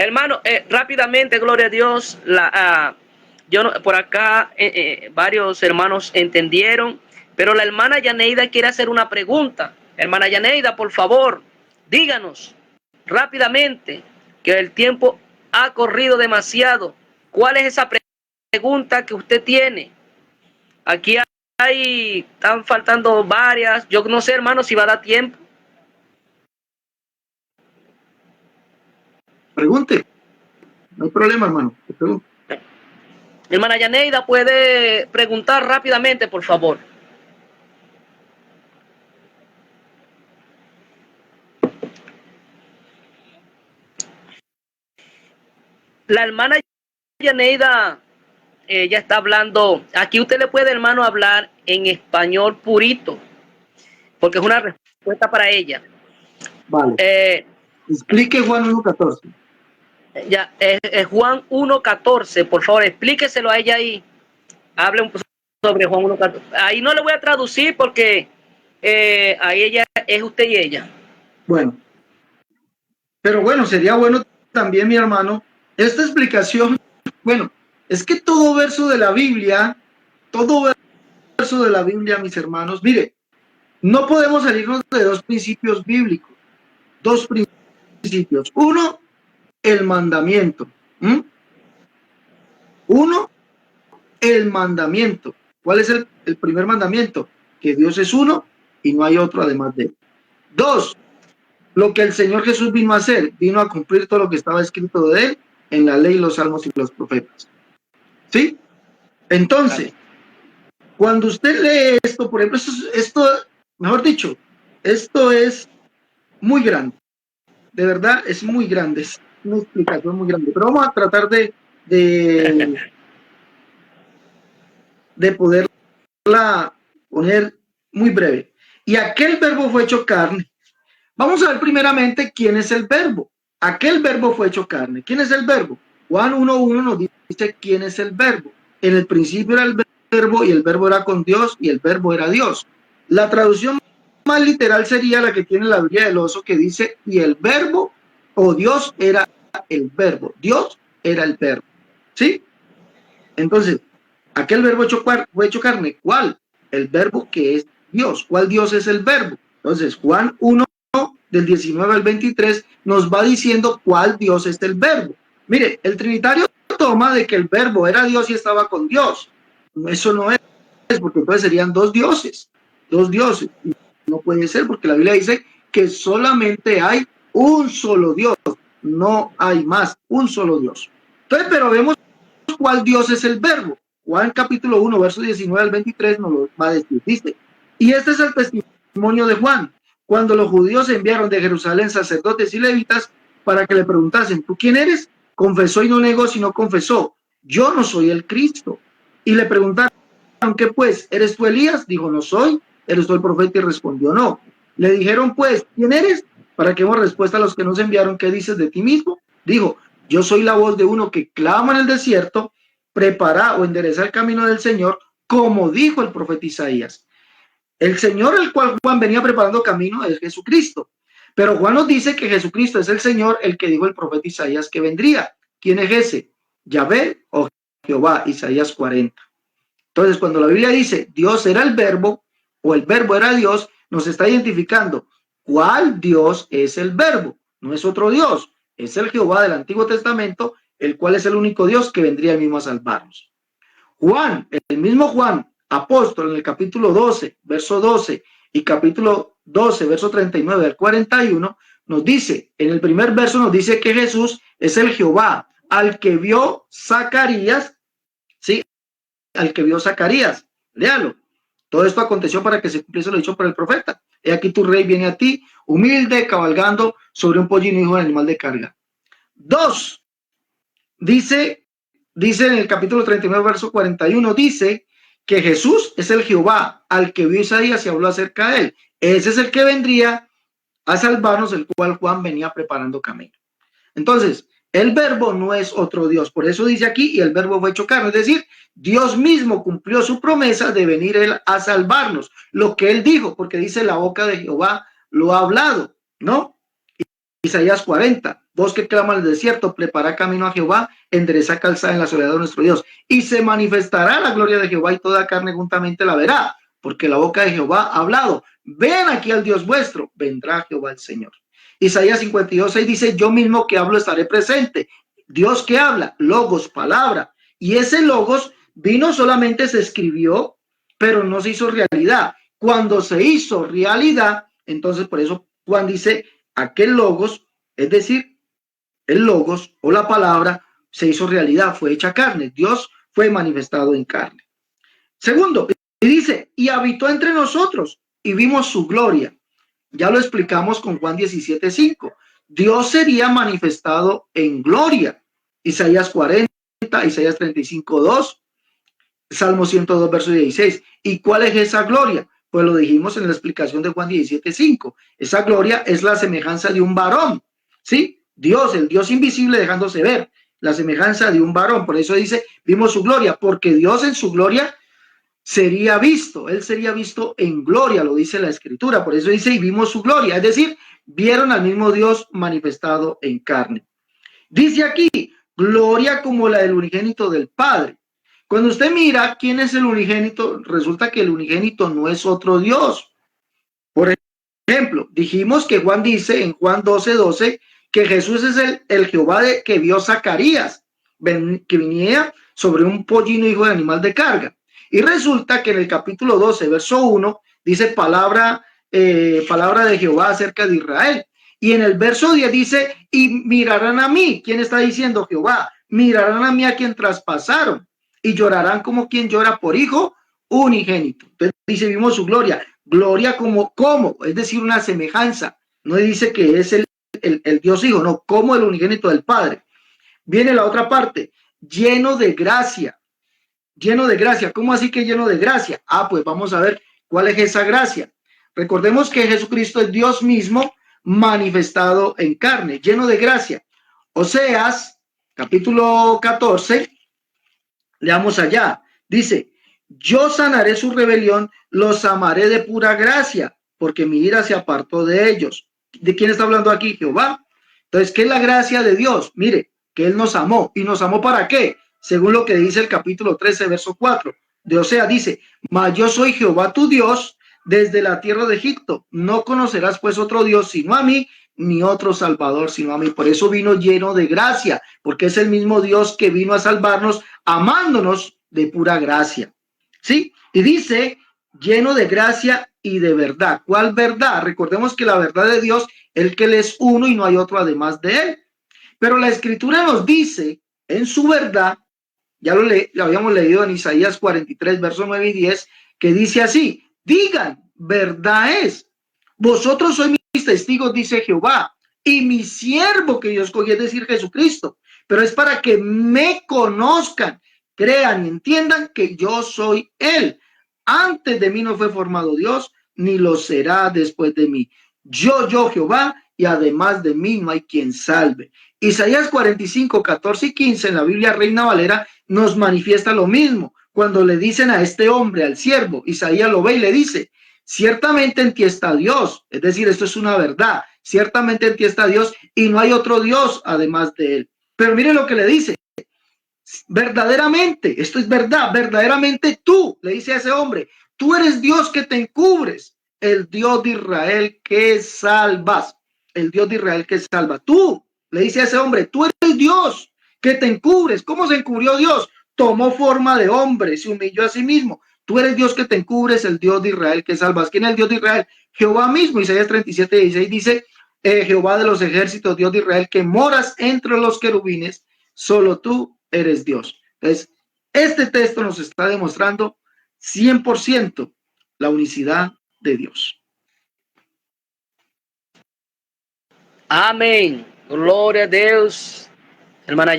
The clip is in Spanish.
Hermano, rápidamente, gloria a Dios, por acá varios hermanos entendieron, pero la hermana Yaneida quiere hacer una pregunta. Hermana Yaneida, por favor, díganos rápidamente, que el tiempo ha corrido demasiado. ¿Cuál es esa pregunta que usted tiene? Aquí están faltando varias. Yo no sé, hermano, si va a dar tiempo. Pregunte. No hay problema, hermano. Hermana Yaneida, ¿puede preguntar rápidamente, por favor? La hermana Yaneida ya está hablando. Aquí usted le puede, hermano, hablar en español purito, porque es una respuesta para ella. Vale. Explique Juan 1:14. Ya, Juan 1:14, por favor, explíqueselo a ella ahí. Hable un poco sobre Juan 1:14. Ahí no le voy a traducir porque ahí ella es usted y ella. Bueno. Pero bueno, sería bueno también, mi hermano, esta explicación. Bueno, es que todo verso de la Biblia, mis hermanos, mire, no podemos salirnos de dos principios bíblicos. Dos principios. Uno, el mandamiento. Uno, el mandamiento. ¿Cuál es el primer mandamiento? Que Dios es uno y no hay otro además de él. Dos, lo que el Señor Jesús vino a hacer, vino a cumplir todo lo que estaba escrito de él en la ley, los salmos y los profetas. ¿Sí? Entonces, cuando usted lee esto, por ejemplo, esto, mejor dicho, esto es muy grande. De verdad, es muy grande. Es una explicación muy grande. Pero vamos a tratar de poderla poner muy breve. Y aquel verbo fue hecho carne. Vamos a ver primeramente quién es el verbo. Aquel verbo fue hecho carne. ¿Quién es el verbo? Juan 1:1 nos dice quién es el verbo. En el principio era el verbo y el verbo era con Dios y el verbo era Dios. La traducción más literal sería la que tiene la Biblia del Oso, que dice y el verbo o Dios era el verbo. Dios era el verbo. ¿Sí? Entonces, aquel verbo fue hecho carne. ¿Cuál? El verbo que es Dios. ¿Cuál Dios es el verbo? Entonces, Juan 1, del 19 al 23, nos va diciendo cuál Dios es el verbo. Mire, el trinitario toma de que el verbo era Dios y estaba con Dios. Eso no es, porque entonces serían dos dioses. Dos dioses. No puede ser, porque la Biblia dice que solamente hay un solo Dios. No hay más, un solo Dios. Entonces, pero vemos cuál Dios es el verbo. Juan capítulo 1, verso 19 al 23 nos lo va a decir. Dice, y este es el testimonio de Juan. Cuando los judíos enviaron de Jerusalén sacerdotes y levitas para que le preguntasen, ¿tú quién eres? Confesó y no negó, sino confesó, yo no soy el Cristo. Y le preguntaron, ¿qué pues? ¿Eres tú Elías? Dijo, no soy. ¿Eres tú el profeta? Y respondió, no. Le dijeron, pues, ¿quién eres? Para que hemos respuesta a los que nos enviaron, ¿qué dices de ti mismo? Dijo, yo soy la voz de uno que clama en el desierto, prepara o endereza el camino del Señor, como dijo el profeta Isaías. El Señor, el cual Juan venía preparando camino, es Jesucristo. Pero Juan nos dice que Jesucristo es el Señor, el que dijo el profeta Isaías que vendría. ¿Quién es ese? Yahvé o Jehová, Isaías 40. Entonces, cuando la Biblia dice Dios era el verbo o el verbo era Dios, nos está identificando cuál Dios es el verbo. No es otro Dios, es el Jehová del Antiguo Testamento, el cual es el único Dios que vendría mismo a salvarnos. Juan, el mismo Juan, apóstol, en el capítulo 12, verso 12 y capítulo 12, verso 39 al 41, nos dice, en el primer verso nos dice que Jesús es el Jehová, al que vio Zacarías, ¿sí? Al que vio Zacarías, léalo. Todo esto aconteció para que se cumpliese lo dicho por el profeta. He aquí tu rey viene a ti, humilde, cabalgando sobre un pollino, hijo de animal de carga. 2, dice en el capítulo 39, verso 41, dice que Jesús es el Jehová, al que vio Isaías y habló acerca de él. Ese es el que vendría a salvarnos, el cual Juan venía preparando camino. Entonces, el verbo no es otro Dios. Por eso dice aquí, y el verbo fue hecho carne. Es decir, Dios mismo cumplió su promesa de venir él a salvarnos. Lo que él dijo, porque dice la boca de Jehová lo ha hablado, ¿no? Isaías 40, voz que clama al desierto, prepara camino a Jehová, endereza calzada en la soledad de nuestro Dios. Y se manifestará la gloria de Jehová y toda carne juntamente la verá, porque la boca de Jehová ha hablado. Ven aquí al Dios vuestro, vendrá Jehová el Señor. Isaías 52:6 dice, yo mismo que hablo estaré presente. Dios que habla, logos, palabra. Y ese logos vino, solamente se escribió, pero no se hizo realidad. Cuando se hizo realidad, entonces por eso Juan dice, aquel logos, es decir, el logos o la palabra se hizo realidad, fue hecha carne. Dios fue manifestado en carne. Segundo, y dice, y habitó entre nosotros y vimos su gloria. Ya lo explicamos con Juan 17:5. Dios sería manifestado en gloria. Isaías 40, Isaías 35:2, Salmo 102, verso 16. ¿Y cuál es esa gloria? Pues lo dijimos en la explicación de Juan 17:5. Esa gloria es la semejanza de un varón, ¿sí? Dios, el Dios invisible dejándose ver, la semejanza de un varón. Por eso dice, vimos su gloria, porque Dios en su gloria sería visto, él sería visto en gloria, lo dice la escritura. Por eso dice, y vimos su gloria, es decir, vieron al mismo Dios manifestado en carne. Dice aquí, gloria como la del unigénito del Padre. Cuando usted mira quién es el unigénito, resulta que el unigénito no es otro Dios. Por ejemplo, dijimos que Juan dice en Juan 12:12 que Jesús es el Jehová que vio Zacarías, que venía sobre un pollino hijo de animal de carga. Y resulta que en el capítulo 12, verso 1, dice palabra de Jehová acerca de Israel. Y en el verso 10 dice, y mirarán a mí. ¿Quién está diciendo? Jehová. Mirarán a mí a quien traspasaron y llorarán como quien llora por hijo unigénito. Entonces dice, vimos su gloria. Gloria como, es decir, una semejanza. No dice que es el Dios Hijo, no, como el unigénito del Padre. Viene la otra parte, lleno de gracia. Lleno de gracia. ¿Cómo así que lleno de gracia? Pues vamos a ver cuál es esa gracia. Recordemos que Jesucristo es Dios mismo manifestado en carne, lleno de gracia. Oseas, capítulo 14, leamos allá. Dice, yo sanaré su rebelión, los amaré de pura gracia, porque mi ira se apartó de ellos. ¿De quién está hablando aquí? Jehová. Entonces, ¿qué es la gracia de Dios? Mire, que Él nos amó. ¿Y nos amó para qué? Según lo que dice el capítulo 13, verso 4 de Oseas, dice, mas yo soy Jehová tu Dios desde la tierra de Egipto. No conocerás pues otro Dios sino a mí, ni otro Salvador sino a mí. Por eso vino lleno de gracia, porque es el mismo Dios que vino a salvarnos, amándonos de pura gracia. ¿Sí? Y dice, lleno de gracia y de verdad. ¿Cuál verdad? Recordemos que la verdad de Dios, el que Él es uno y no hay otro además de Él. Pero la Escritura nos dice, en su verdad, ya lo habíamos leído en Isaías 43, versos 9 y 10, que dice así, digan, verdad es, vosotros sois mis testigos, dice Jehová, y mi siervo que yo escogí, es decir, Jesucristo, pero es para que me conozcan, crean y entiendan que yo soy Él. Antes de mí no fue formado Dios, ni lo será después de mí. Yo Jehová, y además de mí no hay quien salve. Isaías 45, 14 y 15 en la Biblia Reina Valera nos manifiesta lo mismo. Cuando le dicen a este hombre, al siervo, Isaías lo ve y le dice, ciertamente en ti está Dios. Es decir, esto es una verdad. Ciertamente en ti está Dios y no hay otro Dios además de Él. Pero mire lo que le dice. Verdaderamente, esto es verdad, verdaderamente tú, le dice a ese hombre, tú eres Dios que te encubres, el Dios de Israel que salvas, el Dios de Israel que salva. Tú, le dice a ese hombre, tú eres Dios que te encubres. ¿Cómo se encubrió Dios? Tomó forma de hombre, se humilló a sí mismo. Tú eres Dios que te encubres, el Dios de Israel que salvas. ¿Quién es el Dios de Israel? Jehová mismo. Isaías 37, 16 dice, Jehová de los ejércitos, Dios de Israel, que moras entre los querubines, solo tú eres Dios. Entonces, este texto nos está demostrando 100% la unicidad de Dios. Amén. Glória a Deus. Hermana